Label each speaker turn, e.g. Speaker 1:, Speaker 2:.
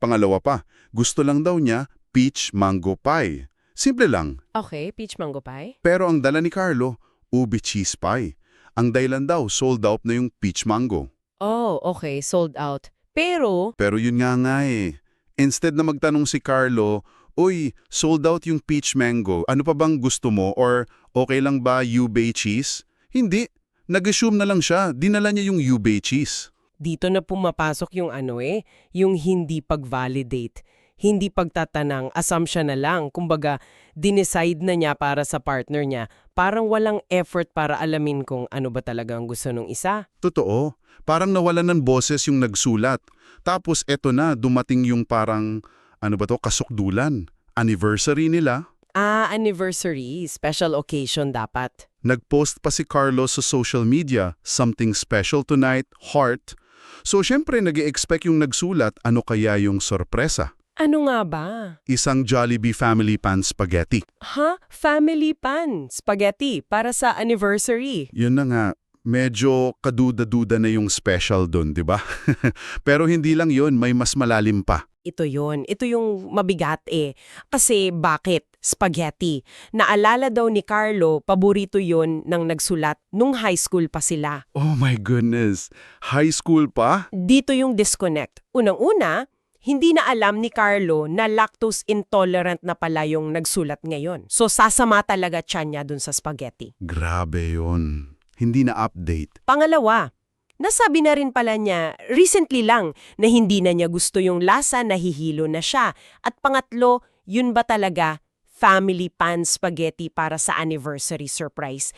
Speaker 1: Pangalawa pa, gusto lang daw niya peach mango pie. Simple lang.
Speaker 2: Okay, peach mango pie.
Speaker 1: Pero ang dala ni Carlo, ube cheese pie. Ang dahilan daw, sold out na yung peach mango.
Speaker 2: Oh, okay, sold out. Pero,
Speaker 1: Pero yun nga eh. Instead na magtanong si Carlo, uy, sold out yung peach mango, ano pa bang gusto mo? Or okay lang ba ube cheese? Hindi. Nag-assume na lang siya, dinala niya yung ube cheese.
Speaker 3: Dito na pumapasok yung yung hindi pag-validate. Hindi pagtatanang, assumption na lang. Kumbaga, dineside na niya para sa partner niya. Parang walang effort para alamin kung ano ba talaga ang gusto ng isa.
Speaker 1: Totoo. Parang nawalan ng boses yung nagsulat. Tapos eto na, dumating yung parang, kasukdulan. Anniversary nila.
Speaker 3: Anniversary. Special occasion dapat.
Speaker 1: Nag-post pa si Carlos sa social media, something special tonight, heart. So syempre nag-e-expect yung nagsulat, ano kaya yung sorpresa?
Speaker 3: Ano nga ba?
Speaker 1: Isang Jollibee Family Pan Spaghetti.
Speaker 3: Family pan. Spaghetti. Para sa anniversary.
Speaker 1: Yun na nga, medyo kaduda-duda na yung special dun, di ba? Pero hindi lang yun, may mas malalim pa.
Speaker 3: Ito yon. Ito yung mabigat eh. Kasi bakit? Spaghetti. Naalala daw ni Carlo, paborito yon ng nagsulat nung high school pa sila.
Speaker 1: Oh my goodness, high school pa?
Speaker 3: Dito yung disconnect. Unang-una, hindi na alam ni Carlo na lactose intolerant na pala yung nagsulat ngayon. So sasama talaga tiyan niya dun sa spaghetti.
Speaker 1: Grabe yun. Hindi na update.
Speaker 3: Pangalawa, nasabi na rin pala niya recently lang na hindi na niya gusto yung lasa, nahihilo na siya. At pangatlo, yun ba talaga family pan spaghetti para sa anniversary surprise?